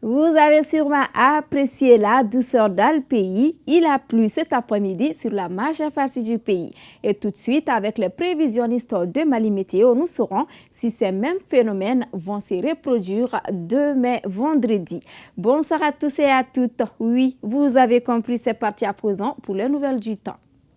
Vous avez sûrement apprécié la douceur dans le pays. Il a plu cet après-midi sur la majeure partie du pays. Et tout de suite, avec les prévisionnistes de Mali Météo, nous saurons si ces mêmes phénomènes vont se reproduire demain vendredi. Bonsoir à tous et à toutes. Oui, vous avez compris, c'est parti à présent pour les nouvelles du temps.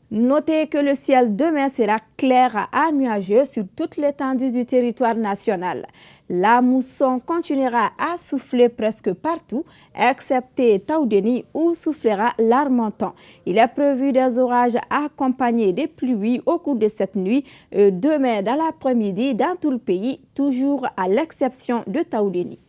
Notez que le ciel demain sera clair à nuageux sur toute l'étendue du territoire national. La mousson continuera à souffler presque partout, excepté Taoudéni où soufflera l'Harmattan. Il est prévu des orages accompagnés des pluies au cours de cette nuit et demain dans l'après-midi dans tout le pays, toujours à l'exception de Taoudéni.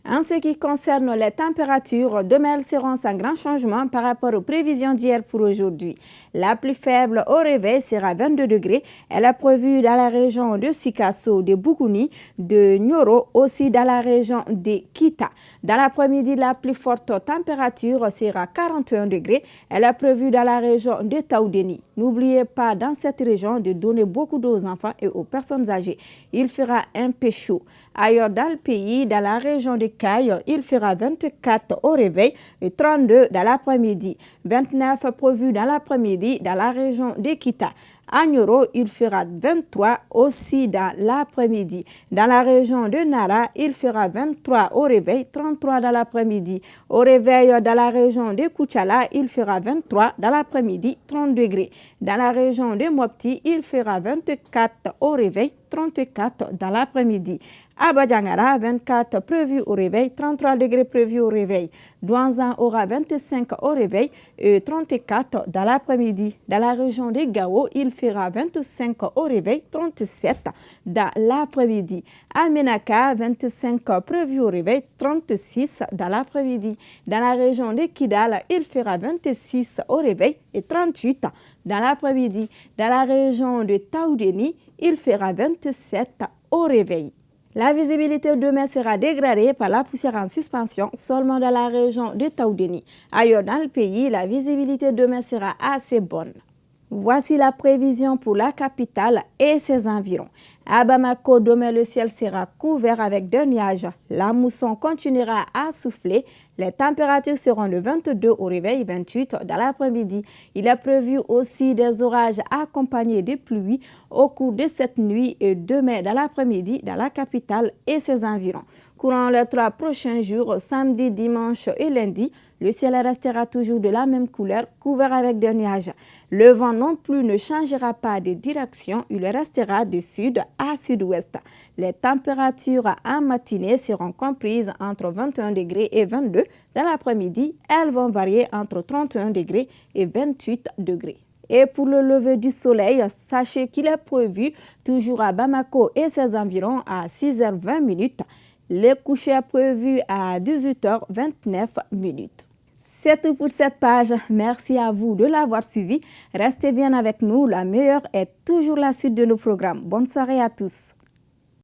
En ce qui concerne les températures, demain elles seront sans grand changement par rapport aux prévisions d'hier pour aujourd'hui. La plus faible au réveil sera 22 degrés. Elle est prévue dans la région de Sikasso, de Bougouni, de Nioro, aussi dans la région de Kita. Dans l'après-midi, la plus forte température sera 41 degrés. Elle est prévue dans la région de Taoudéni. N'oubliez pas dans cette région de donner beaucoup d'eau aux enfants et aux personnes âgées. Il fera un peu chaud. Ailleurs dans le pays, dans la région de Caille, il fera 24 au réveil et 32 dans l'après-midi. 29 prévus dans l'après-midi dans la région de Kita. À Nioro, il fera 23 aussi dans l'après-midi. Dans la région de Nara, il fera 23 au réveil, 33 dans l'après-midi. Au réveil, dans la région de Koutchala, il fera 23 dans l'après-midi, 30 degrés. Dans la région de Mopti, il fera 24 au réveil, 34 dans l'après-midi. À Badjangara, 24 prévus au réveil, 33 degrés prévus au réveil. Douanzan aura 25 au réveil et 34 dans l'après-midi. Dans la région de Gao, il fera 25 au réveil, 37 dans l'après-midi. À Menaka, 25 prévus au réveil, 36 dans l'après-midi. Dans la région de Kidal, il fera 26 au réveil et 38 dans l'après-midi. Dans la région de Taoudéni, il fera 27 au réveil. La visibilité demain sera dégradée par la poussière en suspension seulement dans la région de Taoudéni. Ailleurs dans le pays, la visibilité demain sera assez bonne. Voici la prévision pour la capitale et ses environs. À Bamako, demain, le ciel sera couvert avec des nuages. La mousson continuera à souffler. Les températures seront de 22 au réveil, 28 dans l'après-midi. Il est prévu aussi des orages accompagnés de pluies au cours de cette nuit et demain dans l'après-midi dans la capitale et ses environs. Courant les 3 prochains jours, samedi, dimanche et lundi, le ciel restera toujours de la même couleur, couvert avec des nuages. Le vent non plus ne changera pas de direction, il restera de sud à sud-ouest. Les températures en matinée seront comprises entre 21 degrés et 22. Dans l'après-midi, elles vont varier entre 31 degrés et 28 degrés. Et pour le lever du soleil, sachez qu'il est prévu toujours à Bamako et ses environs à 6h20. Le coucher est prévu à 18h29. C'est tout pour cette page. Merci à vous de l'avoir suivi. Restez bien avec nous. La meilleure est toujours la suite de nos programmes. Bonne soirée à tous.